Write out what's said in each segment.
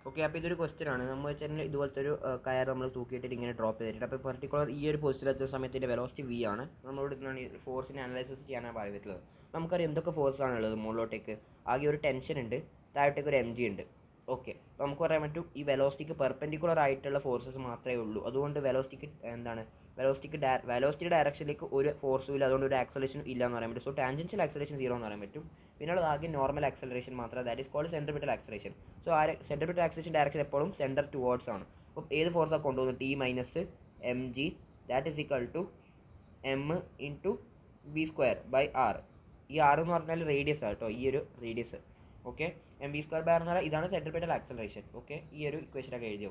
Okay, അപ്പോൾ ഇതൊരു question ആണ്. നമ്മൾ വെച്ചാൽ ഇതുപോലത്തെ ഒരു കയർ നമ്മൾ തൂക്കിയിട്ടിട്ട് ഇങ്ങനെ ഡ്രോപ്പ് ചെയ്തിട്ട്, അപ്പോൾ പെർട്ടിക്കുലർ ഈ ഒരു പൊസിഷനിലെത്തുന്ന സമയത്തിൻ്റെ വെലോസിറ്റി വി ആണ്. നമ്മളോട് ഇതാണ് ഫോഴ്സിനെ അനലൈസിസ് ചെയ്യാനാണ് പറഞ്ഞിട്ടുള്ളത്. നമുക്കറിയാം എന്തൊക്കെ ഫോഴ്സാണ് ഉള്ളത്. മുകളിലോട്ടേക്ക് ആകെ ഒരു ടെൻഷൻ ഉണ്ട്, താഴോട്ടേക്ക് ഒരു എം ജി ഉണ്ട്. ഓക്കെ, അപ്പോൾ നമുക്ക് പറയാൻ പറ്റും ഈ വെലോസിറ്റിക്ക് പെർപെൻഡിക്കുലർ ആയിട്ടുള്ള ഫോഴ്സസ് മാത്രമേ ഉള്ളൂ. അതുകൊണ്ട് വെലോസിറ്റിക്ക് എന്താണ് വെലോസിറ്റി ഡയറക്ഷനിലേക്ക് ഒരു ഫോഴ്സും ഇല്ല, അതുകൊണ്ട് ഒരു ആക്സലേഷനും ഇല്ല എന്ന് പറയാൻ പറ്റും. സോ ടാൻജൻഷ്യൽ ആക്സലേഷൻ 0 എന്ന് പറയാൻ പറ്റും. പിന്നെയുള്ളത് ആകെ നോർമൽ ആക്സലറേഷൻ മാത്രമേ, that is called centripetal acceleration. So ആ സെൻട്രിപിറ്റൽ ആക്സലേഷൻ ഡയറക്ഷൻ എപ്പോഴും സെൻറ്റർ ടുവേർഡ്സ് ആണ്. അപ്പോൾ ഏത് ഫോഴ്സാണ് കൊണ്ടുപോകുന്നത്? T minus M G that is equal to M into V square by R. ഈ ആർ എന്ന് പറഞ്ഞാൽ റേഡിയസ് ആണ് കേട്ടോ, ഈ ഒരു radius. Okay, M V square by R എന്ന് പറഞ്ഞാൽ ഇതാണ് സെൻട്രിപിറ്റൽ ആക്സലറേഷൻ. ഓക്കെ, ഈ ഒരു ഇക്വേഷനൊക്കെ എഴുതി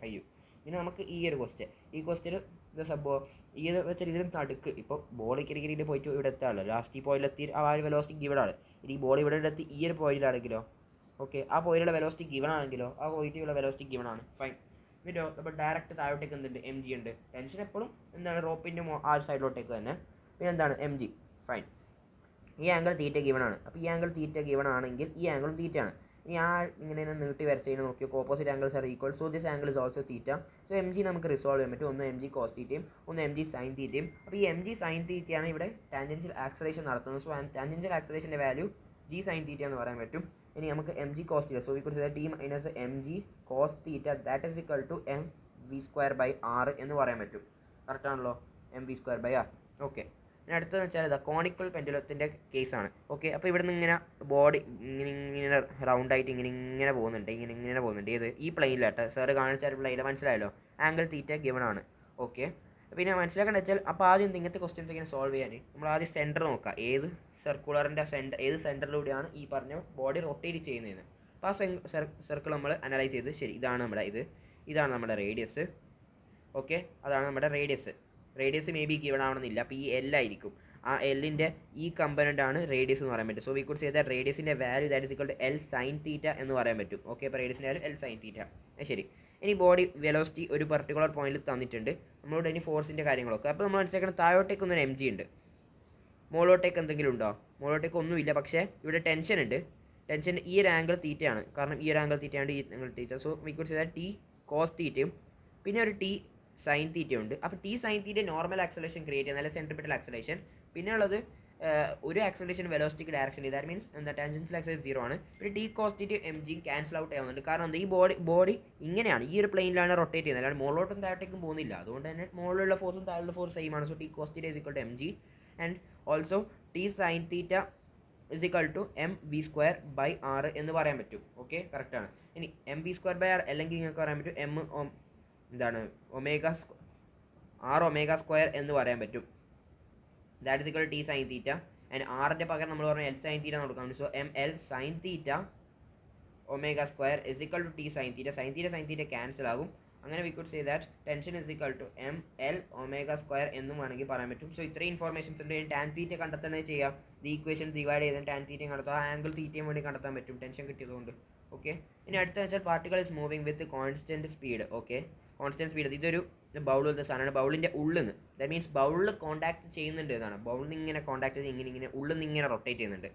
കഴിയും. പിന്നെ നമുക്ക് ഈ ഒരു ക്വസ്റ്റ്യൻ, ഈ ക്വസ്റ്റ്യൻ ഇത് സംഭവം ഈ വെച്ചാൽ ഇതിന് നടുക്ക് ഇപ്പോൾ ബോൾ ഇക്കിരിക്കിരി പോയിട്ട് ഇവിടെ എത്താണല്ലോ, ലാസ്റ്റ് ഈ പോയിന്റിലെത്തി ആ ഒരു വെലോസിറ്റി ഗിവൺ ആണ്. ഇനി ഈ ബോൾ ഇവിടെ എത്തി ഈ ഒരു പോയിന്റിലാണെങ്കിലോ, ഓക്കെ, ആ പോയിന്റിലുള്ള വെലോസിറ്റി ഗിവൺ ആണെങ്കിലോ, ആ പോയിന്റിലുള്ള വെലോസിറ്റി ഗിവൺ ആണ്. ഫൈൻ. പിന്നെ അപ്പോൾ ഡയറക്റ്റ് താഴോട്ടേക്ക് എന്തുണ്ട്? എം ജി ഉണ്ട്. ടെൻഷൻ എപ്പോഴും എന്താണ് റോപ്പിൻ്റെ ആ ഒരു സൈഡിലോട്ടേക്ക് തന്നെ. പിന്നെ എന്താണ്? M G. ഫൈൻ. ഈ ആംഗിൾ തീറ്റ ഗിവൺ ആണ്. അപ്പോൾ ഈ ആംഗിൾ തീറ്റ ഗിവൺ ആണെങ്കിൽ ഈ ആംഗിളും തീറ്റ ആണ്. ഇനി ആ ഇങ്ങനെ നീട്ടി വരച്ച് കഴിഞ്ഞാൽ നോക്കിയോ, opposite angles are equal. So this angle is also theta. So M G നമുക്ക് റിസോൾവ് ചെയ്യാൻ പറ്റും. ഒന്ന് എം ജി കോസ് തീറ്റയും ഒന്ന് എം ജി സൈൻ തീറ്റയും. അപ്പോൾ ഈ എം ജി സൈൻ തീറ്റയാണ് ഇവിടെ ടാൻജൻഷ്യൽ ആക്സലേഷൻ നടത്തുന്നത്. സോ ടാൻജൻഷ്യൽ ആക്സലേഷൻ്റെ വാല്യൂ ജി സൈൻ തീറ്റ എന്ന് പറയാൻ പറ്റും. ഇനി നമുക്ക് M G cos theta, so we could say T minus M G cos theta that is equal to M V square by R എന്ന് പറയാൻ പറ്റും. കറക്റ്റാണല്ലോ, M V square by R. Okay, ഇനി അടുത്തതെന്ന് വെച്ചാൽ ഇതാ കോണിക്കൽ പെൻഡുലത്തിൻ്റെ കേസാണ്. ഓക്കെ, അപ്പോൾ ഇവിടെ നിന്ന് ഇങ്ങനെ ബോഡി ഇങ്ങനെ റൗണ്ടായിട്ട് ഇങ്ങനെ പോകുന്നുണ്ട്. ഏത്? ഈ പ്ലെയിനിലാട്ടെ സാറ് കാണിച്ച പ്ലെയിനിൽ മനസ്സിലായല്ലോ. ആംഗിൾ തീറ്റ ഗിവൺ ആണ്. ഓക്കെ, പിന്നെ മനസ്സിലാക്കേണ്ടത് വെച്ചാൽ അപ്പോൾ ആദ്യം ഇങ്ങനത്തെ ക്വസ്റ്റ്യൻസ് ഇങ്ങനെ സോൾവ് ചെയ്യാൻ നമ്മൾ ആദ്യം സെൻറ്റർ നോക്കുക. ഏത് സർക്കുലറിൻ്റെ ഏത് സെൻറ്ററിലൂടെയാണ് ഈ പറഞ്ഞ ബോഡി റൊട്ടേറ്റ് ചെയ്യുന്നതെന്ന്. അപ്പോൾ ആ സർക്കിൾ നമ്മൾ അനലൈസ് ചെയ്ത്, ശരി ഇതാണ് നമ്മുടെ ഇതാണ് നമ്മുടെ റേഡിയസ്. ഓക്കെ, അതാണ് നമ്മുടെ റേഡിയസ് മേ ബി ഗിവൺ ആവണമെന്നില്ല. അപ്പോൾ ഈ എൽ ആയിരിക്കും. ആ എല്ലിൻ്റെ ഈ കമ്പനൻ്റ് ആണ് റേഡിയസ് എന്ന് പറയാൻ പറ്റും. So we could say that റേഡിയസിൻ്റെ value that is equal to L sine theta എന്ന് പറയാൻ പറ്റും. ഓക്കെ, അപ്പോൾ റേഡിയസിൻ്റെ വാല്യൂ എൽ സൈൻ തീറ്റ. ശരി, ഇനി ബോഡി വെലോസിറ്റി ഒരു പർട്ടിക്കുലർ പോയിന്റിൽ തന്നിട്ടുണ്ട്. നമ്മളോട് ഇനി ഫോഴ്സിൻ്റെ കാര്യങ്ങളൊക്കെ. അപ്പോൾ നമ്മൾ മനസ്സിലാക്കണം താഴോട്ടേക്ക് ഒന്നൊരു എം ജി ഉണ്ട്. മുകളിലോട്ടേക്ക് എന്തെങ്കിലും ഉണ്ടോ? മുകളിലോട്ടേക്ക് ഒന്നുമില്ല. പക്ഷേ ഇവിടെ ടെൻഷൻ ഉണ്ട്. ടെൻഷൻ ഈ ഒരു ആംഗിൾ തീറ്റയാണ്, കാരണം ഈ ഒരു ആംഗിൾ തീറ്റയാണ് ഈ angle theta. So we could say that T cos തീറ്റയും പിന്നെ ഒരു ടി സൈൻ തീറ്റ ഉണ്ട്. അപ്പോൾ T sine theta normal acceleration create ചെയ്യുന്ന, അല്ലെങ്കിൽ സെൻട്രിപിറ്റൽ ആക്സലേഷൻ. പിന്നെ ഉള്ളത് ഒരു ആക്സലേഷൻ വെലോസിറ്റിക്ക് ഡയറക്ഷനിൽ, ദാറ്റ് മീൻസ് എന്താ ടാൻജൻഷ്യൽ ആക്സലേഷൻ 0 ആണ്. പിന്നെ T cos theta M G cancel out ആവുന്നുണ്ട്. കാരണം എന്താ, ഈ ബോഡി ഇങ്ങനെയാണ്, ഈ ഒരു പ്ലെയിനിലാണ് റൊട്ടേറ്റ് ചെയ്യുന്നത്, അല്ലാണ്ട് മുകളിലോട്ടും താഴോട്ടേക്കും പോകുന്നില്ല. അതുകൊണ്ട് തന്നെ മുകളിലുള്ള ഫോഴ്സും താഴെയുള്ള ഫോഴ്സ് സെയിം ആണ്. So T cos theta is equal to M G and also T sine theta is equal to M V square by R എന്ന് പറയാൻ പറ്റും. ഓക്കെ, കറക്റ്റാണ്. ഇനി M V square by R അല്ലെങ്കിൽ നിങ്ങൾക്ക് പറയാൻ പറ്റും എം എന്താണ് ആർ ഒമേഗ സ്ക്വയർ എന്ന് പറയാൻ പറ്റും. That is equal T sine theta and ആറിൻ്റെ പകരം നമ്മൾ പറഞ്ഞ എൽ സൈൻ തീറ്റ കൊടുക്കാം. So M L sine theta omega square is equal to T sine theta. Sine theta cancel ആകും. അങ്ങനെ we could say that tension is equal to M L omega square എന്നും വേണമെങ്കിൽ പറയാൻ പറ്റും. So ഇത്രയും informations ഉണ്ട്. Tan theta കണ്ടെത്തണേ ചെയ്യാം. ഈ ഇക്വേഷൻ ഡിവൈഡ് ചെയ്ത് ടാൻ തീറ്റയും കണ്ടെത്താം, ആംഗിൾ തീറ്റയും വേണ്ടി കണ്ടെത്താൻ പറ്റും ടെൻഷൻ കിട്ടിയതുകൊണ്ട്. ഓക്കെ, ഇനി അടുത്ത വെച്ചാൽ particle is moving with constant speed. Okay, constant speed. ഇതൊരു ബൗൾ പോലത്തെ സാധനമാണ്. ബൗളിൻ്റെ ഉള്ളിൽ നിന്ന്, ദാറ്റ് മീൻസ് ബൗളിൽ കോൺടാക്ട് ചെയ്യുന്നുണ്ട് എന്നാണ്. ബൗളിൽ നിന്ന് ഇങ്ങനെ കോൺടാക്ട് ചെയ്ത് ഇങ്ങനെ ഉള്ളിൽ നിന്ന് ഇങ്ങനെ റൊട്ടേറ്റ് ചെയ്യുന്നുണ്ട്.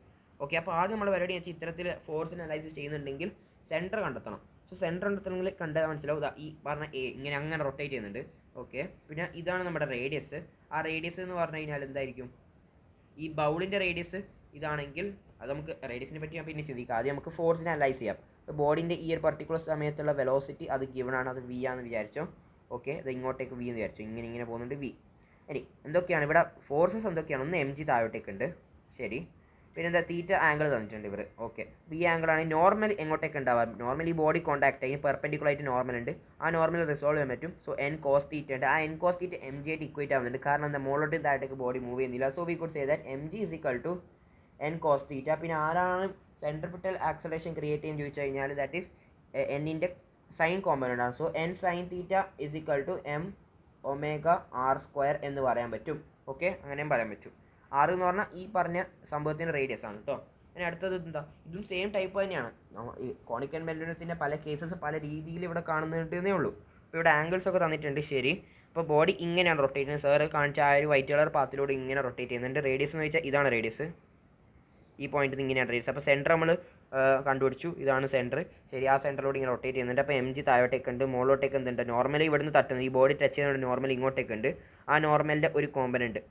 ഓക്കെ, അപ്പോൾ ആദ്യം നമ്മൾ പരിപാടി വെച്ചാൽ ഇത്തരത്തിൽ ഫോഴ്സിന് അനലൈസിസ് ചെയ്യുന്നുണ്ടെങ്കിൽ സെൻറ്റർ കണ്ടെത്തണം. സോ സെൻറ്റർ കണ്ടെത്തണമെങ്കിൽ കണ്ടാൽ മനസ്സിലാവും ഈ പറഞ്ഞ എ ഇങ്ങനെ അങ്ങനെ റൊട്ടേറ്റ് ചെയ്യുന്നുണ്ട്. ഓക്കെ, പിന്നെ ഇതാണ് നമ്മുടെ റേഡിയസ്. ആ റേഡിയസ് എന്ന് പറഞ്ഞു കഴിഞ്ഞാൽ എന്തായിരിക്കും? ഈ ബൗളിൻ്റെ റേഡിയസ് ഇതാണെങ്കിൽ അത് നമുക്ക് റേഡിയസിനെ പറ്റി ഞാൻ പിന്നെ ചിന്തിക്കാം. ആദ്യം നമുക്ക് ഫോഴ്സിനെ അനലൈസ് ചെയ്യാം. ഇപ്പോൾ ബോഡിൻ്റെ ഈ ഒരു പർട്ടിക്കുലർ സമയത്തുള്ള വെലോസിറ്റി അത് ഗിവൺ ആണ്, അത് വി ആണെന്ന് വിചാരിച്ചോ. ഓക്കെ, അത് ഇങ്ങോട്ടേക്ക് വി എന്ന് വിചാരിച്ചു, ഇങ്ങനെ പോകുന്നുണ്ട് വി. ഇനി എന്തൊക്കെയാണ് ഇവിടെ ഫോഴ്സസ് എന്തൊക്കെയാണ്? ഒന്ന് എം ജി താഴോട്ടേക്കുണ്ട്. ശരി, പിന്നെ എന്താ തീറ്റ ആംഗിൾ തന്നിട്ടുണ്ട് ഇവർ. ഓക്കെ, ഈ ആംഗിളാണ് നോർമൽ എങ്ങോട്ടേക്ക് ഉണ്ടാവാം. നോർമലി ബോഡി കോൺടാക്ട് ആയി പെർപെൻഡിക്കുലർ ആയിട്ട് നോർമൽ ഉണ്ട്. ആ നോർമൽ റിസോൾവ് ചെയ്യാൻ പറ്റും. സോ എൻ കോസ് തീറ്റ ഉണ്ട്. ആ N cos theta M G ആയിട്ട് ഇക്വേറ്റ് ആവുന്നുണ്ട്. കാരണം എന്താ, മുകളിലോട്ട് താഴോട്ടേക്ക് ബോഡി മൂവ് ചെയ്യുന്നില്ല. So we could say that M G is equal to N cos theta. പിന്നെ ആരാണ് സെൻട്രിപിറ്റൽ ആക്സലേഷൻ ക്രിയേറ്റ് ചെയ്യുന്നത് ചോദിച്ചു കഴിഞ്ഞാൽ ദാറ്റ് ഈസ് എന്നിൻ്റെ സൈൻ കോമ്പണൻ്റ് ആണ്. So N sine theta is equal to M omega R square എന്ന് പറയാൻ പറ്റും. ഓക്കെ, അങ്ങനെയും പറയാൻ പറ്റും. ആർ എന്ന് പറഞ്ഞാൽ ഈ പറഞ്ഞ സംഭവത്തിൻ്റെ റേഡിയസ് ആണ് കേട്ടോ. ഇനി അടുത്തത് എന്താ, ഇതും സെയിം ടൈപ്പ് തന്നെയാണ്. ഈ കോണിക്കൽ പെൻഡുലത്തിൻ്റെ പല കേസസ് പല രീതിയിൽ ഇവിടെ കാണുന്നുണ്ടെന്നേ ഉള്ളൂ. ഇപ്പോൾ ഇവിടെ ആംഗിൾസ് ഒക്കെ തന്നിട്ടുണ്ട്. ശരി, അപ്പോൾ ബോഡി ഇങ്ങനെയാണ് റൊട്ടേറ്റ് ചെയ്യുന്നത്. സാറ് കാണിച്ച ആ ഒരു വൈറ്റ് കളർ പാത്തിലൂടെ ഇങ്ങനെ റൊട്ടേറ്റ് ചെയ്യുന്നുണ്ട്. റേഡിയസ് എന്ന് വെച്ചാൽ ഇതാണ് റേഡിയസ്. ഈ പോയിന്റിൽ നിന്ന് ഇങ്ങനെയാണ് റേഡിയസ്. അപ്പോൾ സെൻറ്റർ നമ്മൾ കണ്ടുപിടിച്ചു. ഇതാണ് സെൻറ്റർ. ശരി, ആ സെൻറ്ററിലൂടെ ഇങ്ങനെ റൊട്ടേറ്റ് ചെയ്യുന്നുണ്ട്. അപ്പോൾ എം ജി താഴോട്ടേക്ക് ഉണ്ട്, മുകളിലോട്ടേക്ക് എന്തുണ്ട്, നോർമലി ഇവിടുന്ന് തട്ടുന്നത്, ഈ ബോഡി ടച്ച് ചെയ്യുന്നത് നോർമൽ ഇങ്ങോട്ടേക്ക് ഉണ്ട്. ആ നോർമലിൻ്റെ ഒരു കോമ്പനൻറ്റ്.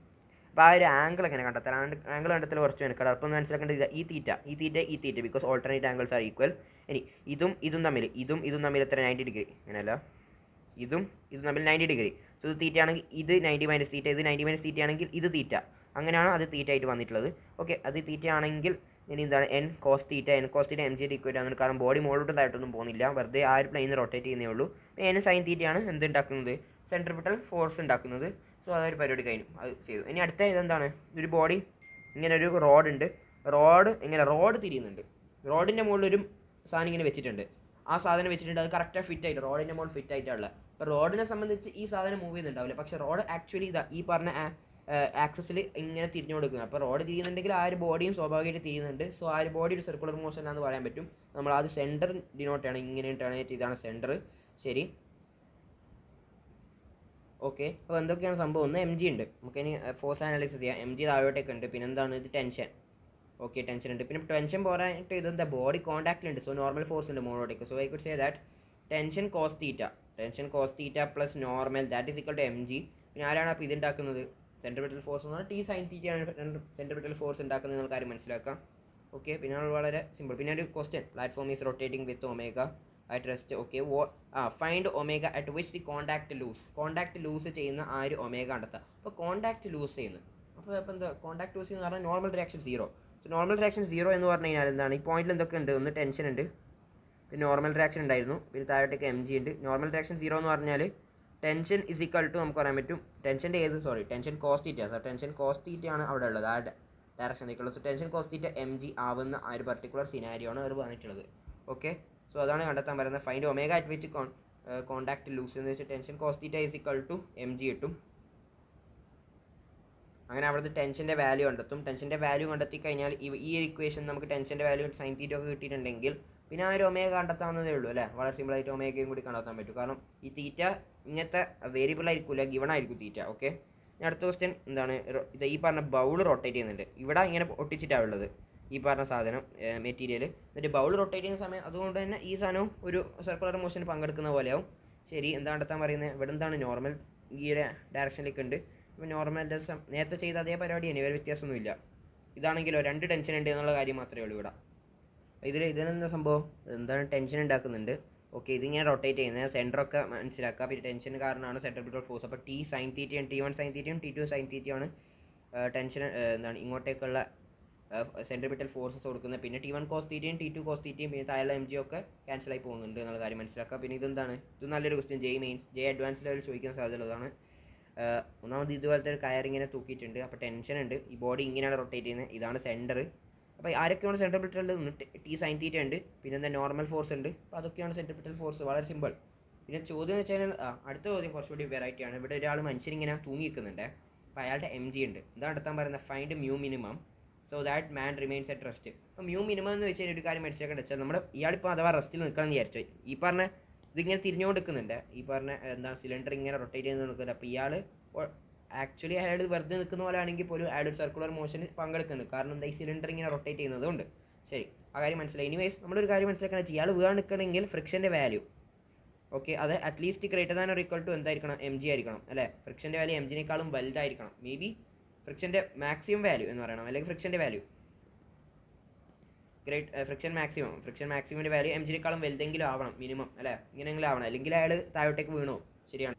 അപ്പോൾ ആ ഒരു ആംഗിൾ എങ്ങനെ കണ്ടെത്താൻ, ആംഗിൾ കണ്ടെത്തൽ കുറച്ച് മെനക്കെടാം. അപ്പോൾ മനസ്സിലാക്കേണ്ടത് ഈ theta because alternate angles are equal. ഇനി ഇതും തമ്മിൽ എത്ര 90 ഡിഗ്രി, അങ്ങനെയല്ല, ഇതും തമ്മിൽ 90 ഡിഗ്രി. സോ ഇത് തീറ്റ ആണെങ്കിൽ ഇത് 90 മൈനസ് തീറ്റ, ഇത് 90 മൈനസ് തീറ്റ ആണെങ്കിൽ ഇത് തീറ്റ. അങ്ങനെയാണ് അത് തീറ്റ ആയിട്ട് വന്നിട്ടുള്ളത്. ഓക്കെ, അത് തീറ്റ ആണെങ്കിൽ ഇനി എന്താണ് എൻ കോസ് തീറ്റ എം ജിയുടെ ഈക്വൽ ആണ്. കാരണം ബോഡി മുകളിലോട്ടായിട്ടൊന്നും പോകുന്നില്ല, വെറുതെ ആ ഒരു പ്ലെയിനിൽ റൊട്ടേറ്റ് ചെയ്യുന്നേ ഉള്ളൂ. എൻ സൈൻ തീറ്റയാണ് എന്തുണ്ടാക്കുന്നത്, സെൻട്രിപിറ്റൽ ഫോഴ്സ് ഉണ്ടാക്കുന്നത്. സോ അതൊരു പരിപാടി കഴിഞ്ഞു, അത് ചെയ്തു. ഇനി അടുത്ത ഇതെന്താണ്, ഒരു ബോഡി ഇങ്ങനെ ഒരു റോഡ് ഉണ്ട്, റോഡ് തിരിയുന്നുണ്ട്. റോഡിൻ്റെ മുകളിൽ ഒരു സാധനം ഇങ്ങനെ വെച്ചിട്ടുണ്ട്. ആ സാധനം വെച്ചിട്ടുണ്ട്, അത് കറക്റ്റായി ഫിറ്റ് ആയിട്ട് റോഡിൻ്റെ മുകളിൽ ഫിറ്റ് ആയിട്ടുള്ള. അപ്പോൾ റോഡിനെ സംബന്ധിച്ച് ഈ സാധനം മൂവ് ചെയ്യുന്നുണ്ടാവില്ല, പക്ഷേ റോഡ് ആക്ച്വലി ഈ പറഞ്ഞ ആക്സസിൽ ഇങ്ങനെ തിരിഞ്ഞു കൊടുക്കുന്നത്. അപ്പോൾ റോഡ് തിരിയുന്നുണ്ടെങ്കിൽ ആ ഒരു ബോഡിയും സ്വാഭാവികമായിട്ട് തിരിയുന്നുണ്ട്. സോ ആ ഒരു ബോഡി ഒരു സർക്കുലർ മോഷൻ ആണെന്ന് പറയാൻ പറ്റും. നമ്മൾ അത് സെൻറ്റർ ഡിനോട്ടാണ്, ഇങ്ങനെ ടേണേറ്റ്, ഇതാണ് സെൻറ്റർ. ശരി, ഓക്കെ. അപ്പോൾ എന്തൊക്കെയാണ് സംഭവം, ഒന്ന് എം ജി ഉണ്ട്, നമുക്കിനി ഫോഴ്സ് അനാലിസിസ് ചെയ്യാം. എം ജി താഴോട്ടേക്ക് ഉണ്ട്, പിന്നെ എന്താണ് ഇത് ടെൻഷൻ. ഓക്കെ, ടെൻഷൻ ഉണ്ട്, പിന്നെ ടെൻഷൻ പോരാനായിട്ട് ഇതെന്താ ബോഡി കോൺടാക്റ്റിലുണ്ട്. സോ നോർമൽ ഫോഴ്സ് ഉണ്ട് മുകളിലോട്ടേക്ക്. So I could say that tension cos theta plus normal that is equal to M G. പിന്നെ ആരാണ് അപ്പോൾ ഇതുണ്ടാക്കുന്നത്, സെൻട്രിപിറ്റൽ ഫോഴ്സ് എന്ന് പറഞ്ഞാൽ ടി സൈൻ തീറ്റയാണ് സെൻട്രിപിറ്റൽ ഫോഴ്സ് ഉണ്ടാക്കുന്നത് എന്നുള്ള കാര്യം മനസ്സിലാക്കാം. ഓക്കെ, പിന്നെ വളരെ സിമ്പിൾ. പിന്നെ ഒരു question, platform is rotating with omega at rest. Okay, find omega at which the contact lose ചെയ്യുന്ന ആ ഒരു ഒമേഗ കണ്ടെത്താം. അപ്പോൾ കോൺടാക്ട് ലൂസ് ചെയ്യുന്നത്, അപ്പോൾ എന്താ കോൺടാക്ട് ലൂസ് ചെയ്യുന്ന പറഞ്ഞാൽ normal reaction 0. So normal reaction 0 എന്ന് പറഞ്ഞു കഴിഞ്ഞാൽ എന്താണ്, ഈ പോയിന്റിൽ എന്തൊക്കെ ഉണ്ട്, ഒന്ന് ടെൻഷൻ ഉണ്ട്, പിന്നെ നോർമൽ റിയാക്ഷൻ ഉണ്ടായിരുന്നു, പിന്നെ താഴോട്ടേക്ക് എം ജി ഉണ്ട്. നോർമൽ റിയാക്ഷൻ 0 എന്ന് പറഞ്ഞാൽ ടെൻഷൻ ഇസ് ഈക്വൽ ടു നമുക്ക് പറയാൻ പറ്റും tension cos theta. So tension cos theta ആണ് അവിടെ ഉള്ളത്, ആ ഡയറക്ഷനിലേക്കുള്ളത്. So tension cos theta M G ആവുന്ന ആ ഒരു പർട്ടിക്കുലർ സിനാരിയോ ആണ് അത് പറഞ്ഞിട്ടുള്ളത്. ഓക്കെ, സോ അതാണ് കണ്ടെത്താൻ പറയുന്നത്. Find omega at which contact lose എന്ന് വെച്ചാൽ tension cos theta is equal to M G കിട്ടും. അങ്ങനെ അവിടുത്തെ ടെൻഷൻ്റെ വാല്യൂ കണ്ടെത്തും. ടെൻഷൻ്റെ വാല്യൂ കണ്ടെത്തി കഴിഞ്ഞാൽ ഈ ഒരു ഇക്വേഷൻ നമുക്ക് ടെൻഷൻ്റെ വാല്യൂ സൈൻ തീറ്റ ഒക്കെ കിട്ടിയിട്ടുണ്ടെങ്കിൽ പിന്നെ ആ ഒരു ഒമേഗ കണ്ടെത്താവുന്നതേ ഉള്ളൂ അല്ലേ. വളരെ സിമ്പിളായിട്ട് ഒമേഗയും കൂടി കണ്ടെത്താൻ പറ്റും. കാരണം ഈ തീറ്റ ഇങ്ങനത്തെ വേരിയബിൾ ആയിരിക്കില്ല, ഗിവൺ ആയിരിക്കും തീറ്റ. ഓക്കെ, ഇനി അടുത്ത ക്വസ്റ്റ്യൻ എന്താണ്, ഇത് ഈ പറഞ്ഞ ബൗൾ റൊട്ടേറ്റ് ചെയ്യുന്നുണ്ട്. ഇവിടെ ഇങ്ങനെ ഒട്ടിച്ചിട്ടാണ് ഉള്ളത് ഈ പറഞ്ഞ സാധനം, മെറ്റീരിയൽ. എന്നിട്ട് ബൗൾ റൊട്ടേറ്റ് ചെയ്യുന്ന സമയം അതുകൊണ്ട് തന്നെ ഈ സാധനവും ഒരു സർക്കുലർ മോഷന് പങ്കെടുക്കുന്ന പോലെയാവും. ശരി, എന്താ കണ്ടെത്താൻ പറയുന്നത്, ഇവിടെ എന്താണ് നോർമൽ ഈ ഒരു ഡയറക്ഷനിലേക്ക് ഉണ്ട്. ഇപ്പോൾ നോർമലിൻ്റെ നേരത്തെ ചെയ്ത അതേ പരിപാടി തന്നെ, വേറെ വ്യത്യാസമൊന്നുമില്ല. ഇതാണെങ്കിലോ 2 ടെൻഷൻ ഉണ്ട് എന്നുള്ള കാര്യം മാത്രമേ ഉള്ളൂ ഇവിടെ. ഇതിനെന്താ സംഭവം, എന്താണ് ടെൻഷൻ ഉണ്ടാക്കുന്നുണ്ട്. ഓക്കെ, ഇതിങ്ങനെ റൊട്ടേറ്റ് ചെയ്യുന്നത് സെൻറ്ററൊക്കെ മനസ്സിലാക്കുക. പിന്നെ ടെൻഷൻ കാരണമാണ് സെൻട്രിപിറ്റൽ ഫോഴ്സ്. അപ്പോൾ ടി സൈൻ തീറ്റയും T1 സൈൻ തീറ്റയും T2 സൈൻ തീറ്റയാണ് ടെൻഷൻ എന്താണ് ഇങ്ങോട്ടേക്കുള്ള സെൻട്രിപിറ്റൽ ഫോഴ്സസ് കൊടുക്കുന്നത്. പിന്നെ T1 കോസ് തീറ്റയും T2 കോസ് തീറ്റയും പിന്നെ താഴെ എം ജി ഒക്കെ ക്യാൻസൽ ആയി പോകുന്നുണ്ട് എന്നുള്ള കാര്യം മനസ്സിലാക്കുക. പിന്നെ ഇതെന്താണ്, ഇത് നല്ലൊരു ക്വസ്റ്റ്യൻ, ജെ അഡ്വാൻസ് ലെവൽ ചോദിക്കാൻ സാധ്യതയുള്ളതാണ്. ഒന്നാമത് ഇതുപോലത്തെ ഒരു കയറിങ്ങനെ തൂക്കിയിട്ടുണ്ട്. അപ്പോൾ ടെൻഷൻ ഉണ്ട്, ഈ ബോഡി ഇങ്ങനെയാണ് റൊട്ടേറ്റ് ചെയ്യുന്നത്, ഇതാണ് സെൻറ്റർ. അപ്പോൾ ആരൊക്കെയാണ് സെൻട്രിപിറ്റൽ, ടി സൈൻ തീറ്റ ഉണ്ട്, പിന്നെ എന്താ നോർമൽ ഫോഴ്സ് ഉണ്ട്. അപ്പോൾ അതൊക്കെയാണ് സെൻട്രിപിറ്റൽ ഫോഴ്സ്, വളരെ സിമ്പിൾ. പിന്നെ ചോദ്യം എന്ന് വെച്ച് കഴിഞ്ഞാൽ അടുത്ത ചോദ്യം കുറച്ചുകൂടി വെറൈറ്റി ആണ്. ഇവിടെ ഒരാൾ മനുഷ്യനിങ്ങനെ തൂങ്ങി നിൽക്കുന്നുണ്ട്. അപ്പോൾ അയാളുടെ എം ജി ഉണ്ട്. എന്താണ് നടത്താൻ പറയുന്നത്, find mu minimum so that man remains at rest. അപ്പോൾ മ്യൂ മിനിമം എന്ന് വെച്ച് കഴിഞ്ഞാൽ ഒരു കാര്യം മനസ്സിലാക്കേണ്ടത് വെച്ചാൽ നമ്മുടെ ഇയാളിപ്പോൾ അഥവാ റെസ്റ്റിൽ നിൽക്കണം എന്ന് വിചാരിച്ചു. ഈ പറഞ്ഞ ഇതിങ്ങനെ തിരിഞ്ഞുകൊണ്ട് നിൽക്കുന്നുണ്ട്, ഈ പറഞ്ഞ എന്താണ് സിലിണ്ടർ ഇങ്ങനെ റൊട്ടേറ്റ് ചെയ്ത് നിൽക്കുന്നുണ്ട്. അപ്പോൾ ഇയാൾ ആക്ച്വലി അയാൾ വെറുതെ നിൽക്കുന്ന പോലെ ആണെങ്കിൽ പോലും അയാൾ ഒരു സർക്കുലർ മോഷന് പങ്കെടുക്കുന്നുണ്ട്. കാരണം എന്താ, ഈ സിലിണ്ടർ ഇങ്ങനെ റൊട്ടേറ്റ് ചെയ്യുന്നതുകൊണ്ട്. ശരി, ആ കാര്യം മനസ്സിലായി. എനിവേസ് നമ്മളൊരു കാര്യം മനസ്സിലാക്കണം വെച്ചാൽ ഇയാൾ വീഴാൻ നിൽക്കണമെങ്കിൽ ഫ്രിക്ഷൻ്റെ വാല്യൂ ഓക്കെ അത് at least greater than or equal to എന്തായിരിക്കണം, എം ജി ആയിരിക്കണം അല്ലേ. ഫ്രിക്ഷൻ്റെ വാല്യൂ എം ജിനേക്കാളും വലുതായിരിക്കണം. മേ ബി ഫ്രിക്ഷൻ്റെ മാക്സിമം വാല്യൂ എന്ന് പറയണം, അല്ലെങ്കിൽ ഫ്രിക്ഷൻ്റെ വാല്യൂ ഫ്രിക്ഷൻ മാക്സിമമിൻ്റെ വാല്യൂ എം ജിനേക്കാളും വലുതെങ്കിലും ആവണം മിനിമം അല്ലേ. ഇങ്ങനെയെങ്കിലും ആവണം, അല്ലെങ്കിൽ അയാൾ താഴോട്ടേക്ക് വീണോ. ശരിയാണ്.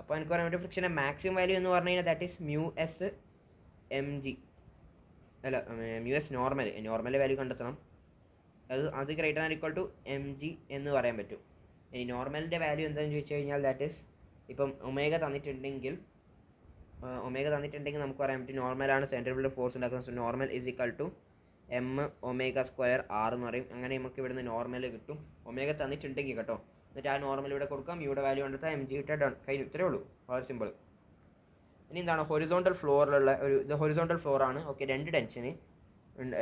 അപ്പോൾ എനിക്ക് പറയാൻ പറ്റും ഫ്രിക്ഷൻ്റെ മാക്സിമം വാല്യൂ എന്ന് പറഞ്ഞു കഴിഞ്ഞാൽ that is mu S M G അല്ല മ്യൂ എസ് നോർമൽ വാല്യൂ കണ്ടെത്തണം. അത് greater than equal to M G എന്ന് പറയാൻ പറ്റും. ഇനി നോർമലിൻ്റെ വാല്യൂ എന്താണെന്ന് ചോദിച്ചു കഴിഞ്ഞാൽ ദാറ്റ് ഈസ് ഇപ്പം ഒമേഗ തന്നിട്ടുണ്ടെങ്കിൽ നമുക്ക് പറയാൻ പറ്റും നോർമലാണ് സെൻട്രിപിറ്റൽ ഫോഴ്സ് ഉണ്ടാക്കുന്നത്. So normal is equal to M omega square R എന്ന് പറയും. അങ്ങനെ നമുക്ക് ഇവിടുന്ന് നോർമൽ കിട്ടും ഒമേഗ തന്നിട്ടുണ്ടെങ്കിൽ കേട്ടോ. എന്നിട്ട് ആ നോർമൽ ഇവിടെ കൊടുക്കാം, യുടെ വാല്യൂ കണ്ടെത്താം, എം ജി ഇട്ടാൽ ഡൺ കഴിഞ്ഞു. ഇത്രയേ ഉള്ളൂ, വളരെ സിമ്പിൾ. ഇനി എന്താണ് ഹൊറിസോണ്ടൽ ഫ്ലോറിലുള്ള ഇത് ഹൊറിസോണ്ടൽ ഫ്ലോർ ആണ്. ഓക്കെ, 2 ടെൻഷന്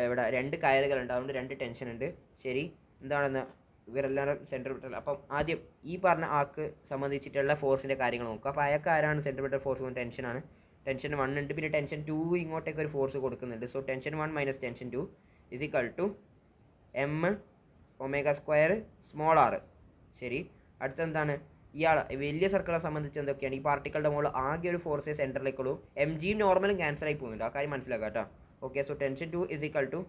ഇവിടെ 2 കയറുകളുണ്ട്, അതുകൊണ്ട് 2 ടെൻഷൻ ഉണ്ട്. ശരി, എന്താണെന്ന് ഇവരെല്ലാവരും സെൻട്രിപിറ്റൽ. അപ്പം ആദ്യം ഈ പറഞ്ഞ ആൾക്ക് സംബന്ധിച്ചിട്ടുള്ള ഫോഴ്സിൻ്റെ കാര്യങ്ങൾ നോക്കുക. അപ്പോൾ അയാൾക്ക് ആരാണ് സെൻട്രിപിറ്റൽ ഫോഴ്സ്, ടെൻഷനാണ്. ടെൻഷൻ 1 ഉണ്ട്, പിന്നെ ടെൻഷൻ 2 ഇങ്ങോട്ടേക്ക് ഒരു ഫോഴ്സ് കൊടുക്കുന്നുണ്ട്. So tension 1 minus tension 2 is equal to M omega square small R. ശരി, അടുത്തെന്താണ് ഇയാൾ വലിയ സർക്കിളെ സംബന്ധിച്ച് എന്തൊക്കെയാണ് ഈ പാർട്ടിക്കളുടെ മുകളിൽ ആകെ ഒരു ഫോഴ്സേ സെൻറ്ററിലേക്കുള്ളൂ. എം ജിയും നോർമലും ക്യാൻസൽ ആയി പോകുന്നുണ്ട്, ആ കാര്യം മനസ്സിലാക്കാം കേട്ടോ. Okay, so tension 2 is equal to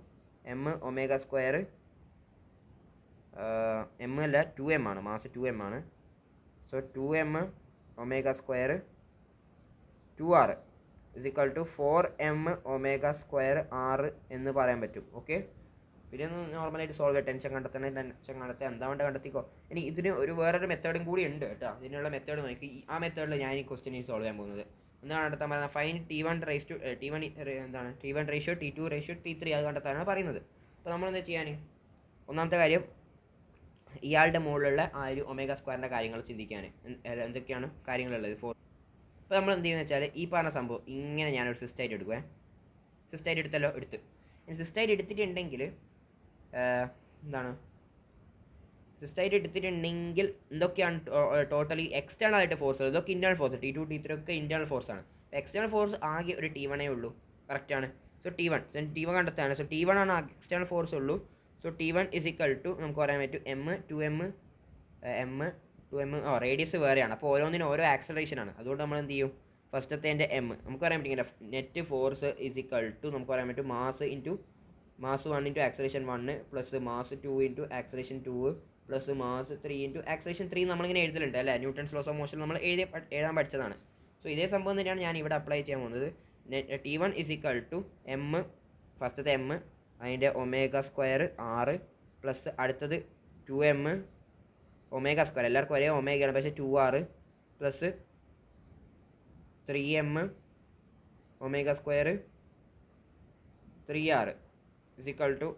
M omega square, M അല്ല 2m ആണ്, മാസ് 2m ആണ്. So 2m omega square 2r is equal to 4m omega square r എന്ന് പറയാൻ പറ്റും. ഓക്കെ, പിന്നെ ഒന്ന് നോർമലായിട്ട് സോൾവ് ചെയ്യാം. ടെൻഷൻ കണ്ടെത്താൻ എന്താ വേണ്ട കണ്ടെത്തിക്കോ. ഇനി ഇതിന് വേറൊരു മെത്തേഡും കൂടി ഉണ്ട് കേട്ടോ. ഇതിനുള്ള മെത്തേഡ് നോക്കി, ആ മെത്തേഡിൽ ഞാൻ ഈ ക്വസ്റ്റ്യൻ സോൾവ് ചെയ്യാൻ പോകുന്നത് എന്താണ് കണ്ടെത്താൻ പറയുന്നത്. Fine T1 raise to T1 എന്താണ് T1 ratio T2 ratio T3 അത് കണ്ടെത്താനാണ് പറയുന്നത്. അപ്പോൾ നമ്മളെന്താ ചെയ്യാൻ, ഒന്നാമത്തെ കാര്യം ഇയാളുടെ മുകളിലുള്ള ആ ഒരു ഒമേഗ സ്ക്വയറിൻ്റെ കാര്യങ്ങൾ ചിന്തിക്കാൻ. എന്തൊക്കെയാണ് കാര്യങ്ങളുള്ളത് അപ്പോൾ നമ്മൾ എന്ത് ചെയ്യുന്നത് വെച്ചാൽ ഈ പറഞ്ഞ സംഭവം ഇങ്ങനെ ഞാനൊരു സിസ്റ്റമായിട്ട് എടുക്കുവേ. സിസ്റ്റമായിട്ട് എടുത്തല്ലോ, എടുത്ത് ഇനി സിസ്റ്റമായിട്ട് എടുത്തിട്ടുണ്ടെങ്കിൽ എന്താണ് സിസ്റ്റമായിട്ട് എടുത്തിട്ടുണ്ടെങ്കിൽ എന്തൊക്കെയാണ് ടോട്ടലി എക്സ്റ്റേണൽ ആയിട്ട് ഫോഴ്സ്, ഇതൊക്കെ ഇൻറ്റേണൽ ഫോഴ്സ്, T2 T3 ഒക്കെ ഇൻറ്റേണൽ ഫോഴ്സാണ്. എക്സ്റ്റേണൽ ഫോഴ്സ് ആകെ ഒരു T1 ഉള്ളൂ, കറക്റ്റാണ്. So T1 കണ്ടെത്താണ്. സോ T1 ആണ് എക്സ്റ്റേണൽ ഫോഴ്സ് ഉള്ളൂ. So T1 is equal to നമുക്ക് പറയാൻ പറ്റും m റേഡിയസ് വേറെയാണ്, അപ്പോൾ ഓരോന്നിനും ഓരോ ആക്സലറേഷൻ ആണ്. അതുകൊണ്ട് നമ്മൾ എന്ത് ചെയ്യും, ഫസ്റ്റത്തെ നമുക്ക് പറയാൻ പറ്റില്ല net force is equal to നമുക്ക് പറയാൻ പറ്റും mass 1 into acceleration 1 plus mass 2 into acceleration 2 plus mass 3 into acceleration 3 നമ്മളിങ്ങനെ എഴുതലുണ്ട് അല്ലേ. ന്യൂട്ടൺസ് ലോസ് ഓഫ് മോഷൻ നമ്മൾ എഴുതാൻ പഠിച്ചതാണ്. സോ ഇതേ സംഭവം തന്നെയാണ് ഞാൻ ഇവിടെ അപ്ലൈ ചെയ്യാൻ പോകുന്നത്. T1 ഇസ് ഈക്വൽ ടു ഫസ്റ്റത്തെ അതിൻ്റെ ഒമേഗ സ്ക്വയർ 6 പ്ലസ് അടുത്തത് 2m ഒമേഗ സ്ക്വയർ, എല്ലാവർക്കും ഒരേ ഒമേഗയാണ് പക്ഷേ 2r plus 3m omega square 3r is equal to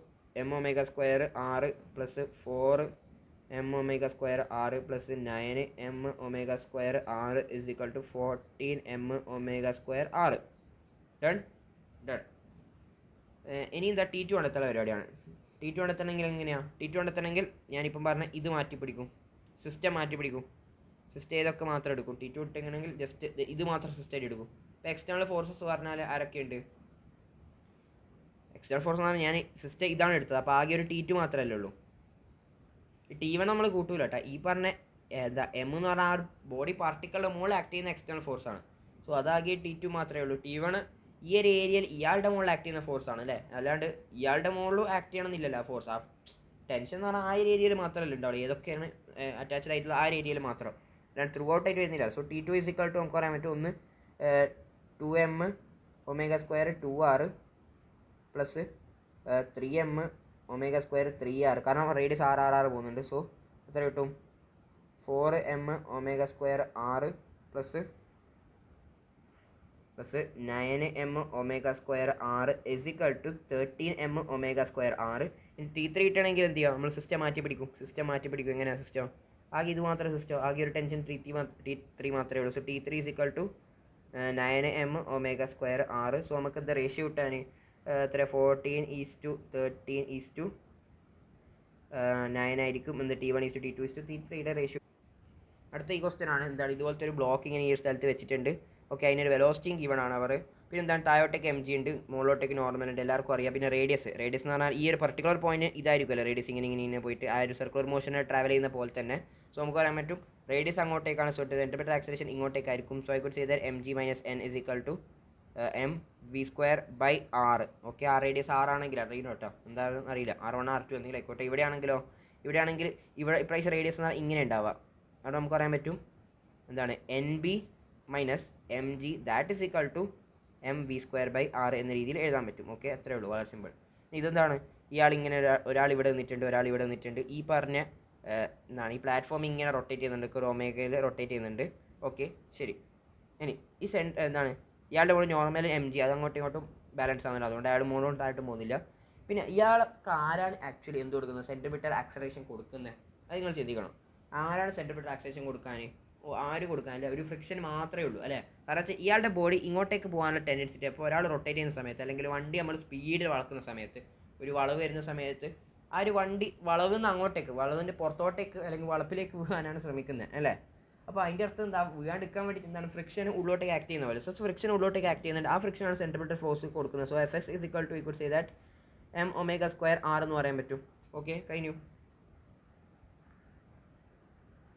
m omega square 6 plus 4m omega square 6 plus 9m omega square 6 is equal to 14m omega square 6. Done. ഇനി എന്താ T2 കണ്ടെത്തുന്ന പരിപാടിയാണ്. T2 കണ്ടെത്തണമെങ്കിൽ എങ്ങനെയാണ്, T2 കണ്ടെത്തണമെങ്കിൽ ഞാനിപ്പം പറഞ്ഞ ഇത് മാറ്റി പിടിക്കും, സിസ്റ്റം മാറ്റി പിടിക്കും. സിസ്റ്റം ഏതൊക്കെ മാത്രം എടുക്കും, T2 ഇട്ടെങ്കിൽ ജസ്റ്റ് ഇത് മാത്രം സിസ്റ്റമായിട്ട് എടുക്കും. ഇപ്പോൾ എക്സ്റ്റേണൽ ഫോഴ്സസ് പറഞ്ഞാൽ ആരൊക്കെയുണ്ട്, എക്സ്റ്റേണൽ ഫോഴ്സ് എന്ന് പറഞ്ഞാൽ ഞാൻ സിസ്റ്റം ഇതാണ് എടുത്തത്, അപ്പോൾ ആകെ ഒരു T2 മാത്രമല്ലേ ഉള്ളൂ. ഈ T1 നമ്മൾ കൂട്ടൂല കേട്ടോ. ഈ പറഞ്ഞ എന്താ M എന്ന് പറഞ്ഞാൽ ആ ബോഡി പാർട്ടിക്കളുടെ മുകളിൽ ആക്ട് ചെയ്യുന്ന എക്സ്റ്റേണൽ ഫോഴ്സാണ്. സോ അതാകെ T2 മാത്രമേ ഉള്ളൂ. T1 ഈ ഒരു ഏരിയയിൽ ഇയാളുടെ മുകളിൽ ആക്ട് ചെയ്യുന്ന ഫോഴ്സാണ് അല്ലേ, അല്ലാണ്ട് ഇയാളുടെ മുകളിലും ആക്ട് ചെയ്യണമെന്നില്ലല്ലോ ആ ഫോഴ്സ്. ആ ടെൻഷൻ എന്ന് പറഞ്ഞാൽ ആ ഒരു ഏരിയയിൽ മാത്രമല്ല ഉണ്ടാവുള്ളൂ, ഏതൊക്കെയാണ് അറ്റാച്ച്ഡ് ആയിട്ടുള്ള ആ ഒരു ഏരിയയിൽ മാത്രം, അല്ലാണ്ട് ത്രൂ ഔട്ട് ആയിട്ട് വരുന്നില്ല. So T2 is equal to നമുക്ക് പറയാൻ പറ്റും 2m omega square 2r plus 3m omega square 3r, കാരണം റേഡിയസ് r പോകുന്നുണ്ട്. സോ എത്ര കിട്ടും, 4m omega square r plus 9m omega square r is equal to 13m omega square r. ഇനി T3 കിട്ടണമെങ്കിൽ എന്ത് ചെയ്യുക, നമ്മൾ സിസ്റ്റം മാറ്റി പിടിക്കും. എങ്ങനെയാണ് സിസ്റ്റം, ആകെ ഇത് മാത്രമേ സിസ്റ്റം, ആകെ ഒരു ടെൻഷൻ T3 മാത്രമേ ഉള്ളൂ. So T3 is equal to 9m omega square r. So നമുക്ക് എന്താ റേഷ്യോ കിട്ടാൻ എത്ര, 14:13:9 ആയിരിക്കും. എന്ത് T1:T2:T3യുടെ റേഷ്യോ. അടുത്ത ഈ ക്വസ്റ്റ്യൻ ആണ്, എന്താണ് ഇതുപോലത്തെ ഒരു ബ്ലോക്ക് ഇങ്ങനെ ഈ ഒരു സ്ഥലത്ത് വെച്ചിട്ടുണ്ട്. ഓക്കെ, അതിനൊരു വെലോസിറ്റിയും ഗിവൺ ആണ് അവർ. പിന്നെ എന്താണ് താഴോട്ടേക്ക് mg ഉണ്ട്, മുകളിലോട്ടേക്ക് നോർമൽ ഉണ്ട്, എല്ലാവർക്കും അറിയാം. പിന്നെ റേഡിയസ് എന്ന് പറഞ്ഞാൽ ഈ ഒരു പർട്ടിക്കുലർ പോയിന്റ് ഇതായിരിക്കുമല്ലോ, റേഡിയസ് ഇങ്ങനെ പോയിട്ട് ആ ഒരു സർക്കുലർ മോഷനിൽ ട്രാവൽ ചെയ്യുന്ന പോലെ തന്നെ. സോ നമുക്ക് പറയാൻ പറ്റും റേഡിയസ് അങ്ങോട്ടേക്കാണ്, സോ സെൻട്രിപെറ്റൽ ആക്സലറേഷൻ ഇങ്ങോട്ടേക്കായിരിക്കും. So I could say that mg minus n is equal to mv²/r. Okay, ആ റേഡിയസ് r ആണെങ്കിൽ അറിയില്ല കേട്ടോ, എന്താണെന്ന് അറിയില്ല, R1 R2 എന്തെങ്കിലും ആയിക്കോട്ടെ. ഇവിടെയാണെങ്കിൽ ഇവിടെ ഇപ്രാവശ്യം റേഡിയസ് എന്നാൽ ഇങ്ങനെ ഉണ്ടാവുക. അവിടെ നമുക്ക് പറയാൻ പറ്റും എന്താണ് NB minus mg that is equal to mv²/r എന്ന രീതിയിൽ എഴുതാൻ പറ്റും. ഓക്കെ, അത്രേ ഉള്ളൂ, വളരെ സിമ്പിൾ. ഇതെന്താണ്, ഇയാളിങ്ങനെ ഒരാൾ ഇവിടെ നിന്നിട്ടുണ്ട്, ഈ പറഞ്ഞ എന്താണ് ഈ പ്ലാറ്റ്ഫോം ഇങ്ങനെ റൊട്ടേറ്റ് ചെയ്യുന്നുണ്ട്, ഒരു ഒമേഗയിൽ റൊട്ടേറ്റ് ചെയ്യുന്നുണ്ട്. ഓക്കെ, ശരി. ഇനി ഈ എന്താണ് ഇയാളുടെ കൂടെ നോർമൽ mg അത് അങ്ങോട്ടും ഇങ്ങോട്ടും ബാലൻസ് ആവുന്നില്ല, അതുകൊണ്ട് അയാൾ മുകളിലോട്ട് താഴോട്ട് പോകുന്നില്ല. പിന്നെ ഇയാൾക്ക് ആരാണ് ആക്ച്വലി എന്ത് കൊടുക്കുന്നത്, സെൻട്രിപെറ്റൽ ആക്സലറേഷൻ കൊടുക്കുന്നത്, അത് നിങ്ങൾ ചിന്തിക്കണം. ആരാണ് സെൻട്രിപെറ്റൽ ആക്സലറേഷൻ കൊടുക്കാൻ, ആര് കൊടുക്കാനില്ല, ഒരു ഫ്രിക്ഷൻ മാത്രമേ ഉള്ളൂ അല്ലേ. കാരണം വെച്ചാൽ ഇയാളുടെ ബോഡി ഇങ്ങോട്ടേക്ക് പോകാനുള്ള ടെൻഡൻസിറ്റി, അപ്പോൾ ഒരാൾ റൊട്ടേറ്റ് ചെയ്യുന്ന സമയത്ത് അല്ലെങ്കിൽ വണ്ടി നമ്മൾ സ്പീഡിൽ വളക്കുന്ന സമയത്ത്, ഒരു വളവ് വരുന്ന സമയത്ത് ആ ഒരു വണ്ടി വളവിൽ അങ്ങോട്ടേക്ക്, വളവിൻ്റെ പുറത്തോട്ടേക്ക് അല്ലെങ്കിൽ വളപ്പിലേക്ക് പോകാനാണ് ശ്രമിക്കുന്നത് അല്ലേ. അപ്പോൾ അതിൻ്റെ അർത്ഥം എന്താ, വീഴാണ്ടിരിക്കാൻ വേണ്ടിയിട്ട് എന്താണ് ഫ്രിക്ഷൻ ഉള്ളോട്ടേക്ക് ആക്ട് ചെയ്യുന്ന പോലെ. സോ ഫ്രിക്ഷൻ ഉള്ളോട്ടേക്ക് ആക്ട് ചെയ്യുന്നുണ്ട്, ആ ഫ്രിക്ഷനാണ് സെൻട്രിപെറ്റൽ ഫോഴ്സ് കൊടുക്കുന്നത്. So Fx is equal to say that m omega square r എന്ന് പറയാൻ പറ്റും. ഓക്കെ, കഴിഞ്ഞു.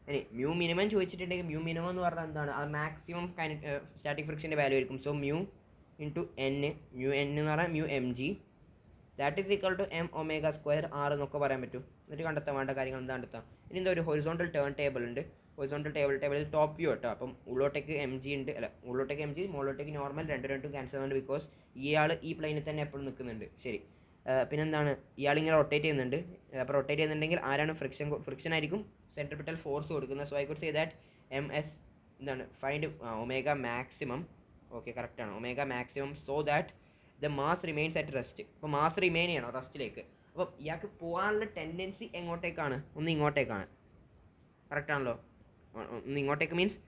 ഇനി മ്യൂ മിനിമം ചോദിച്ചിട്ടുണ്ടെങ്കിൽ മ്യൂ മിനിമം എന്ന് പറഞ്ഞാൽ എന്താണ്, അത് മാക്സിമം സ്റ്റാറ്റിക് ഫ്രിക്ഷൻ്റെ വാല്യൂ ആയിരിക്കും. So mu into N, mu N എന്ന് പറഞ്ഞാൽ mu M G that is equal to M omega square R എന്നൊക്കെ പറയാൻ പറ്റും. എന്നിട്ട് കണ്ടെത്താൻ വേണ്ട കാര്യങ്ങൾ എന്താ കണ്ടെത്താം. ഇനി എന്താ ഒരു ഹൊറിസോണ്ടൽ ടേൺ ടേബിൾ ഉണ്ട്. ഹൊറിസോണ്ടൽ ടേബിളിൽ ടോപ്പ് വ്യൂ കേട്ടോ. അപ്പം ഉള്ളോട്ടേക്ക് എം ജി ഉണ്ട്, അല്ല ഉള്ളോട്ടേക്ക് എം ജി, മുകളിലോട്ടേക്ക് നോർമൽ, രണ്ടും ക്യാൻസൽ ആവുന്നുണ്ട് ബിക്കോസ് ഇയാൾ ഈ പ്ലെയിനിൽ തന്നെ എപ്പോഴും നിൽക്കുന്നുണ്ട്. ശരി, പിന്നെന്താണ്, ഇയാളിങ്ങനെ റൊട്ടേറ്റ് ചെയ്യുന്നുണ്ട്. അപ്പോൾ റൊട്ടേറ്റ് ചെയ്യുന്നുണ്ടെങ്കിൽ ആരാണ് ഫ്രിക്ഷൻ ആയിരിക്കും സെൻട്രിപിറ്റൽ ഫോഴ്സ് കൊടുക്കുന്നത്. So I could say that M S എന്താണ് ഫൈൻഡ് ഒമേഗ മാക്സിമം. ഓക്കെ, കറക്റ്റാണ്, omega maximum so that the mass remains at rest. അപ്പോൾ മാസ് റിമെയിൻ ചെയ്യണം റെസ്റ്റിലേക്ക്. അപ്പം ഇയാൾക്ക് പോകാനുള്ള ടെൻഡൻസി എങ്ങോട്ടേക്കാണ്, ഒന്ന് ഇങ്ങോട്ടേക്കാണ്. കറക്റ്റാണല്ലോ, ഒന്ന് ഇങ്ങോട്ടേക്ക് മീൻസ്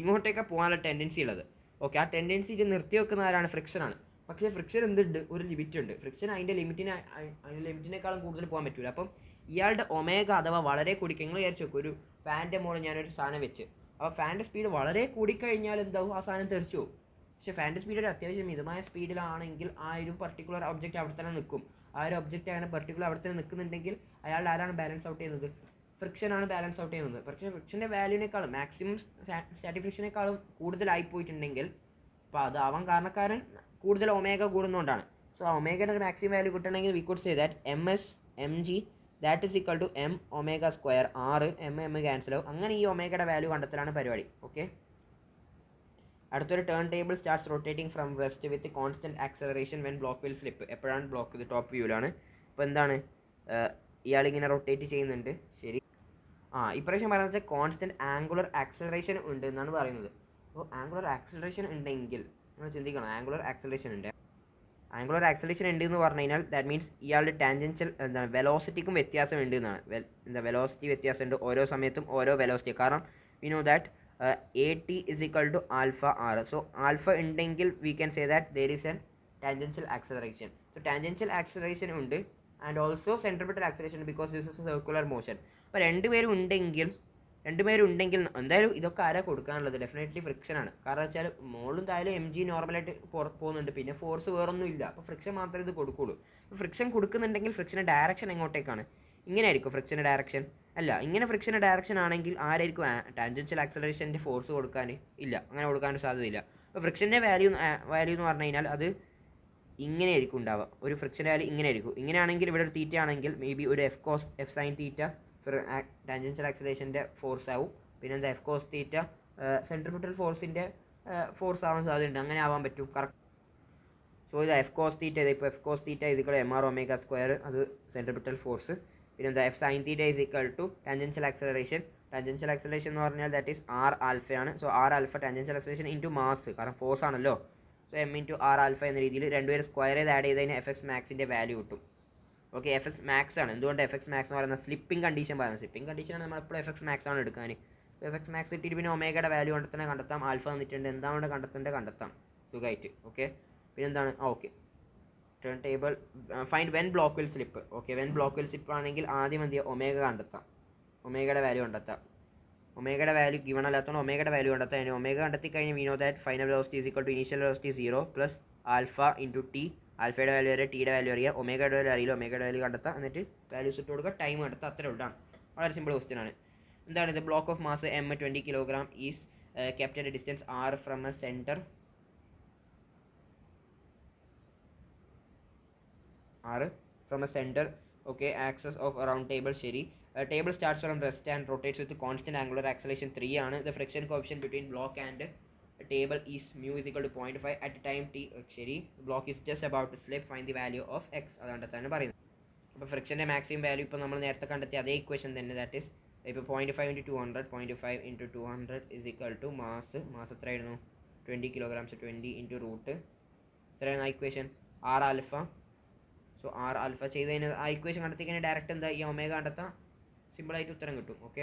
ഇങ്ങോട്ടേക്കാണ് പോകാനുള്ള ടെൻഡൻസി ഉള്ളത്. ഓക്കെ, ആ ടെൻഡൻസി ഇത് നിർത്തി വെക്കുന്ന ആരാണ്, ഫ്രിക്ഷനാണ്. പക്ഷേ ഫ്രിക്ഷൻ എന്തുണ്ട്, ഒരു ലിമിറ്റ് ഉണ്ട്. ഫ്രിക്ഷൻ അതിൻ്റെ ലിമിറ്റിനേക്കാളും കൂടുതൽ പോകാൻ പറ്റില്ല. അപ്പം ഇയാളുടെ ഒമേഗ അഥവാ വളരെ കൂടിക്കുക, നിങ്ങൾ വിചാരിച്ചു നോക്കും ഒരു ഫാൻ്റെ മുകളിൽ ഞാനൊരു സാധനം വെച്ച്, അപ്പോൾ ഫാൻ്റെ സ്പീഡ് വളരെ കൂടിക്കഴിഞ്ഞാൽ എന്താവും, ആ സാധനം തെറിച്ചു പോകും. പക്ഷേ ഫാൻ്റെ സ്പീഡ് ഒരു അത്യാവശ്യം മിതമായ സ്പീഡിലാണെങ്കിൽ ആ ഒരു പർട്ടിക്കുലർ ഒബ്ജക്റ്റ് അവിടെ തന്നെ നിൽക്കും. ആ ഒരു ഒബ്ജക്റ്റ് അങ്ങനെ പർട്ടിക്കുലർ അവിടെ തന്നെ നിൽക്കുന്നുണ്ടെങ്കിൽ അയാൾ ആരാണ് ബാലൻസ് ഔട്ട് ചെയ്യുന്നത്, ഫ്രിക്ഷനാണ് ബാലൻസ് ഔട്ട് ചെയ്യുന്നത്. പക്ഷേ ഫ്രിക്ഷൻ്റെ വാല്യൂവിനേക്കാളും മാക്സിമം സ്റ്റാറ്റിക് ഫ്രിക്ഷനേക്കാളും കൂടുതലായി പോയിട്ടുണ്ടെങ്കിൽ അപ്പോൾ അതാവാൻ കാരണക്കാരൻ കൂടുതൽ ഒമേഗ കൂടുന്നതുകൊണ്ടാണ്. സോ ആ ഒമേഗയുടെ മാക്സിമം വാല്യൂ കിട്ടണമെങ്കിൽ we could say that M S M G that is equal to M omega square R, M cancel ആവും. അങ്ങനെ ഈ ഒമേഗയുടെ വാല്യൂ കണ്ടെത്തലാണ് പരിപാടി. ഓക്കെ, അടുത്തൊരു turn table starts rotating from rest with constant acceleration when block will slip. എപ്പോഴാണ് block, ഇത് top വ്യൂവിലാണ്. അപ്പോൾ എന്താണ്, ഇയാളിങ്ങനെ റൊട്ടേറ്റ് ചെയ്യുന്നുണ്ട്. ശരി, ഇപ്രാവശ്യം പറയുന്നത് കോൺസ്റ്റൻറ്റ് ആംഗുലർ ആക്സലറേഷൻ ഉണ്ട് എന്നാണ് പറയുന്നത്. അപ്പോൾ ആംഗുലർ ആക്സലറേഷൻ ഉണ്ടെങ്കിൽ നിങ്ങൾ ചിന്തിക്കണം, ആംഗുലർ ആക്സലറേഷൻ ഉണ്ട് എന്ന് പറഞ്ഞു കഴിഞ്ഞാൽ ദാറ്റ് മീൻസ് ഇയാളുടെ ടാൻജൻഷ്യൽ എന്താണ് വെലോസിറ്റിക്കും വ്യത്യാസം ഉണ്ട് എന്നാണ്. വെലോസിറ്റി വ്യത്യാസമുണ്ട് ഓരോ സമയത്തും ഓരോ വെലോസിറ്റി. കാരണം we know that A T is equal to alpha R. So alpha ഉണ്ടെങ്കിൽ we can say that there is an tangential acceleration. So tangential acceleration ഉണ്ട് and also centripetal acceleration because this is a circular motion. അപ്പോൾ രണ്ടുപേരും ഉണ്ടെങ്കിൽ എന്തായാലും ഇതൊക്കെ ആരാ കൊടുക്കാനുള്ളത്, definitely ഫ്രിക്ഷനാണ്. കാരണം വെച്ചാൽ മുകളിലും തായാലും എം ജി നോർമലായിട്ട് പോകുന്നുണ്ട്, പിന്നെ ഫോഴ്സ് വേറൊന്നും ഇല്ല. അപ്പോൾ ഫ്രിക്ഷൻ മാത്രമേ ഇത് കൊടുക്കുകയുള്ളൂ. അപ്പോൾ ഫ്രിക്ഷൻ കൊടുക്കുന്നുണ്ടെങ്കിൽ ഫ്രിക്ഷൻ്റെ ഡയറക്ഷൻ എങ്ങോട്ടേക്കാണ്, ഇങ്ങനെ ആയിരിക്കും ഫ്രിക്ഷൻ്റെ ഡയറക്ഷൻ. അല്ല, ഇങ്ങനെ ഫ്രിക്ഷൻ്റെ ഡയറക്ഷൻ ആണെങ്കിൽ ആരായിരിക്കും ടാൻജൻഷ്യൽ ആക്സലറേഷൻ്റെ ഫോഴ്സ് കൊടുക്കാൻ, ഇല്ല, അങ്ങനെ കൊടുക്കാൻ സാധ്യതയില്ല. അപ്പോൾ ഫ്രിക്ഷൻ്റെ വാല്യൂ എന്ന് പറഞ്ഞു കഴിഞ്ഞാൽ അത് ഇങ്ങനെ ആയിരിക്കും ഉണ്ടാവുക. ഒരു ഫ്രിക്ഷൻ്റെ വാല്യൂ ഇങ്ങനെ ആയിരിക്കും. ഇങ്ങനെയാണെങ്കിൽ ഇവിടെ ഒരു തീറ്റ ആണെങ്കിൽ മേ ബി ഒരു എഫ് സൈൻ തീറ്റ ടാൻജൻഷ്യൽ ആക്സലറേഷൻ്റെ ഫോഴ്സ് ആവും. പിന്നെ എന്താ എഫ് കോസ് തീറ്റ സെൻട്രിപിറ്റൽ ഫോഴ്സിൻ്റെ ഫോഴ്സ് ആവാൻ സാധ്യതയുണ്ട്. അങ്ങനെ ആവാൻ പറ്റും, കറക്റ്റ്. സോ ഇത് എഫ് കോസ് തീറ്റ, ഇപ്പോൾ F cos theta is equal M R omega square, അത് സെൻട്രിപിറ്റൽ ഫോഴ്സ്. പിന്നെ എന്താ F sine theta is equal to tangential acceleration എന്ന് പറഞ്ഞാൽ ദാറ്റ് ഈസ് ആർ ആൽഫയാണ്. So R alpha tangential acceleration into mass, കാരണം force ആണല്ലോ. So M into R alpha എന്ന രീതിയിൽ രണ്ടുപേരും സ്ക്വയർ ചെയ്ത് ആഡ് ചെയ്ത് കഴിഞ്ഞാൽ എഫ് എക്സ് മാക്സിൻ്റെ വാല്യൂ കിട്ടും. ഓക്കെ, എഫ് എക്സ് മാക്സ് ആണ്. എന്തുകൊണ്ട് എഫ് എക്സ് മാക്സ് എന്ന് പറയുന്നത് സ്ലിപ്പിംഗ് കണ്ടീഷൻ പറയുന്നത്. സ്ലിപ്പിംഗ് കണ്ടീഷനാണ് നമ്മളെപ്പോഴും എഫ് എക്സ് മാക്സ് ആണ് എടുക്കാൻ. എഫ് എക്സ് മാക്സ് കിട്ടിയിട്ട് പിന്നെ ഒമേഗയുടെ വാല്യൂ കണ്ടെത്താം. ആൽഫ വന്നിട്ടുണ്ട്, എന്താണ് കണ്ടെത്താം സുഖമായിട്ട്. ഓക്കെ, പിന്നെ എന്താണ്, okay, turn table find when block will slip. Okay, when block will slip ആണെങ്കിൽ ആദ്യം എന്ത് ചെയ്യുക, ഒമേഗയുടെ വാല്യൂ കണ്ടെത്താം. ഒമേഗയുടെ വാല്യൂ ഗിവൺ അല്ലാത്തതുകൊണ്ട് ഒമേഗയുടെ വാല്യൂ കണ്ടെത്താൻ. ഒമേഗ കണ്ടെത്തി കഴിഞ്ഞ് we know that final velocity is equal to initial velocity 0 plus alpha into T. ആൽഫയുടെ വാല്യൂ അറിയാം, ടിയുടെ വാല്യൂ അറിയാം, ഒമേഗയുടെ വാല്യൂ അറിയില്ല. ഒമേഗയുടെ വാല്യൂ കണ്ടെത്താം, എന്നിട്ട് വാല്യൂസ് ഇട്ട് കൊടുക്കുക, ടൈം കണ്ടെത്താം. അത്രേ ഉള്ളതാണ്. വളരെ സിമ്പിൾ ക്വസ്റ്റ്യൻ ആണ്. എന്താണ് ഇത്, block of mass M 20 kg is kept at a distance r from a center okay, axis of a round table. ശരി, table starts from rest and rotates with constant angular acceleration 3 ആണ്. The friction coefficient between block and table is mu is equal to 0.5 at time t. ശരി, block is just about to slip, find the value of x. അതാണ് തന്നെ പറയുന്നത്. അപ്പോൾ ഫ്രിക്ഷൻ്റെ maximum value ഇപ്പോൾ നമ്മൾ നേരത്തെ കണ്ടെത്തിയ അതേ ഇക്വേഷൻ തന്നെ, ദാറ്റ് ഈസ് ഇപ്പോൾ 0.5 × 200 0.5 × 200 is equal to മാസ് എത്രയായിരുന്നു, 20 kg. 20 × റൂട്ട് എത്രയാണ് ആ equation, R alpha. So R alpha ചെയ്ത് കഴിഞ്ഞാൽ ആ ഇക്വേഷൻ കണ്ടെത്തി കഴിഞ്ഞാൽ ഡയറക്റ്റ് എന്താ ഈ ഒമേഗ കണ്ടെത്താം, സിമ്പിളായിട്ട് ഉത്തരം കിട്ടും. ഓക്കെ.